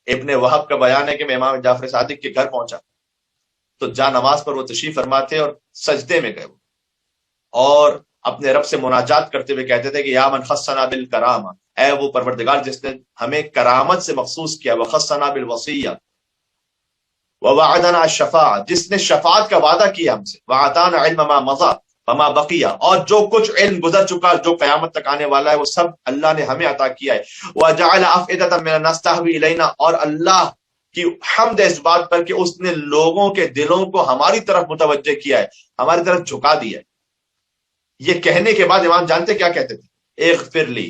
ابن وہب کا بیان ہے کہ میں امام جعفر صادق کے گھر پہنچا تو جا نماز پر وہ تشریف فرما تھے اور سجدے میں گئے اور اپنے رب سے مناجات کرتے ہوئے کہتے تھے کہ یا من خصنا بالکرامہ، اے وہ پروردگار جس نے ہمیں کرامت سے مخصوص کیا، وخصنا بالوصیہ ووعدنا الشفاعہ، جس نے شفاعت کا وعدہ کیا ہم سے، وعطانا علم ما مضى وما بقیہ، اور جو کچھ علم گزر چکا جو قیامت تک آنے والا ہے وہ سب اللہ نے ہمیں عطا کیا ہے، وجعل افئدة من الناس تهوی الینا، اور اللہ کی حمد ہے اس بات پر کہ اس نے لوگوں کے دلوں کو ہماری طرف متوجہ کیا ہے، ہماری طرف جھکا دیا ہے۔ یہ کہنے کے بعد امام جانتے کیا کہتے تھے؟ اغفر لی،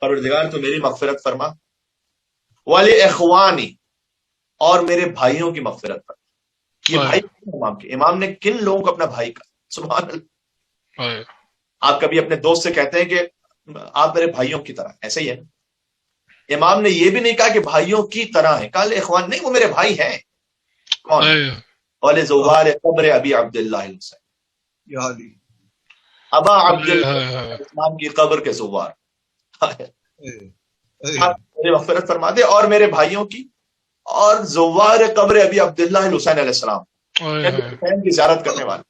پروردگار تو میری مغفرت فرما، ولی اخوانی، اور میرے بھائیوں کی مغفرت فرما۔ یہ بھائی امام کے، امام نے کن لوگوں کو اپنا بھائی کہا؟ سبحان اللہ۔ آپ کبھی اپنے دوست سے کہتے ہیں کہ آپ میرے بھائیوں کی طرح، ایسے ہی ہے نا؟ امام نے یہ بھی نہیں کہا کہ بھائیوں کی طرح ہے، کہا اخوان، نہیں، وہ میرے بھائی ہیں۔ کون؟ ولی زوار قبر ابی عبداللہ الحسین، ابا عبداللہ اسلام کی قبر کے زوار، میری مغفرت فرما دے، اور میرے بھائیوں کی، اور زوار قبر ابی عبداللہ الحسین علیہ السلام، حسین کی زیارت کرنے والے،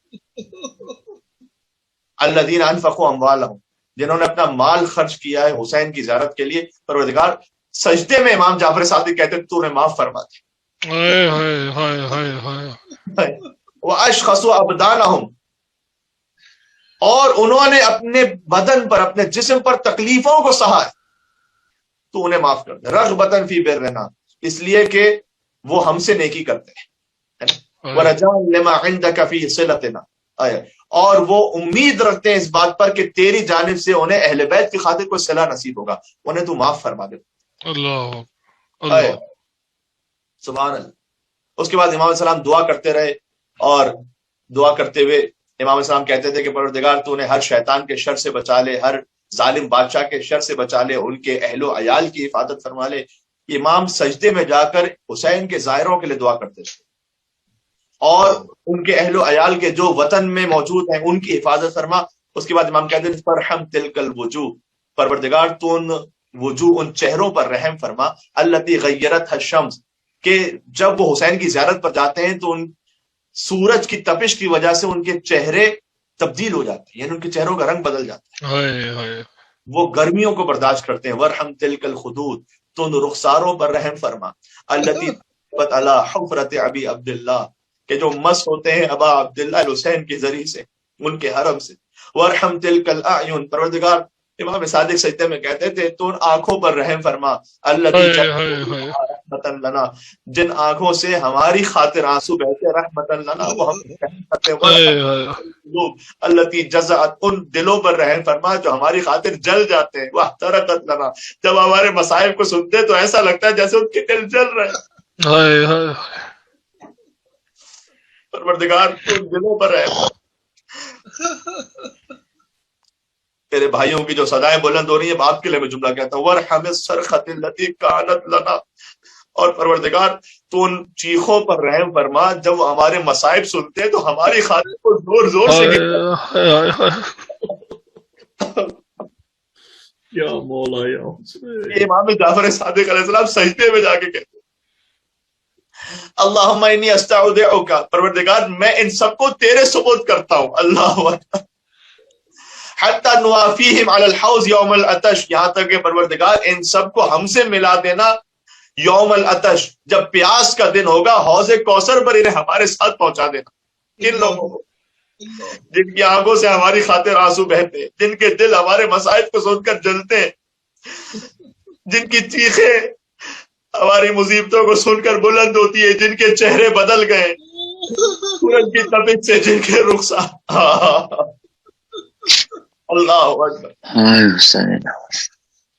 الذین انفقوا اموالہم، جنہوں نے اپنا مال خرچ کیا ہے حسین کی زیارت کے لیے۔ پروردگار سجدے میں امام جعفر صادق کہتے تو انہیں معاف فرما دے۔ واشخصوا ابدانہم، اور انہوں نے اپنے بدن پر، اپنے جسم پر تکلیفوں کو سہا ہے، تو انہیں معاف کر دے۔ رغبتاً فی برنا، اس لیے کہ وہ ہم سے نیکی کرتے ہیں، ورجاء لما عندک فی صلتنا، اور وہ امید رکھتے ہیں اس بات پر کہ تیری جانب سے انہیں اہل بیت کی خاطر کوئی صلہ نصیب ہوگا، انہیں تو معاف فرما دے۔ اللہ اللہ، سبحان اللہ۔ اس کے بعد امام علیہ السلام دعا کرتے رہے، اور دعا کرتے ہوئے امام علیہ السلام کہتے تھے کہ پروردگار تو انہیں ہر شیطان کے شر سے بچا لے، ہر ظالم بادشاہ کے شر سے بچا لے، ان کے اہل و عیال کی حفاظت فرما لے۔ امام سجدے میں جا کر حسین کے زائروں کے لیے دعا کرتے تھے، اور ان کے اہل و عیال کے جو وطن میں موجود ہیں ان کی حفاظت فرما۔ اس کے بعد امام کہتے ہیں فرحم تلک الوجوہ، پروردگار تو ان وجوہ، ان چہروں پر رحم فرما، التی غیرت الشمس، کہ جب وہ حسین کی زیارت پر جاتے ہیں تو ان سورج کی تپش کی وجہ سے ان کے چہرے تبدیل ہو جاتے ہیں، یعنی ان کے چہروں کا رنگ بدل جاتا ہے، وہ گرمیوں کو برداشت کرتے ہیں۔ ورحم تلک الخدود، تو ان رخساروں پر رحم فرما، التی تبت علی حفرت ابی عبداللہ، کہ جو مس ہوتے ہیں ابا عبداللہ الحسین کے ذریعے سے، ان کے حرم سے۔ ورحم تلک الاعین، پروردگار امام صادق سجدے میں کہتے تھے تو ان آنکھوں پر رحم فرما، التی رحمتا لنا، جن آنکھوں سے ہماری خاطر آنسو بہتے، رحمتا لنا، وہ ہم کرتے ہیں، التی جزعت، ان دلوں پر رحم فرما جو ہماری خاطر جل جاتے ہیں، واحترقت لنا، جب ہمارے مصائب کو سنتے تو ایسا لگتا ہے جیسے ان کے دل جل رہے ہیں۔ پروردگار ان دلوں پر رحم۔ تیرے بھائیوں کی جو صدائیں بلند ہو رہی ہیں، آپ کے لیے میں جملہ کہتا ہوں، وارحم الصرخۃ التي كانت لنا، اور پروردگار تو ان چیخوں پر رحم فرما جب وہ ہمارے مصائب سنتے ہیں تو ہماری خاطر کو زور زور سے یا مولا یا یہ امام جعفر صادق علیہ السلام سجدے میں جا کے کہتے اللہم انی استودعک، پروردگار میں ان سب کو تیرے سپرد کرتا ہوں، اللہ اکبر، حتی نوافیہم علی الحوض یوم العطش، یہاں تک کہ پروردگار ان سب کو ہم سے ملا دینا یوم العطش، جب پیاس کا دن ہوگا، حوض کوثر پر انہیں ہمارے ساتھ پہنچا دینا۔ کن لوگوں کو؟ جن کی آنکھوں سے ہماری خاطر آنسو بہتے، جن کے دل ہمارے مصائب کو سن کر جلتے، جن کی چیخیں ہماری مصیبتوں کو سن کر بلند ہوتی ہے، جن کے چہرے بدل گئے سورج کی تپش سے، جن کے رخسار اللہ اکبر۔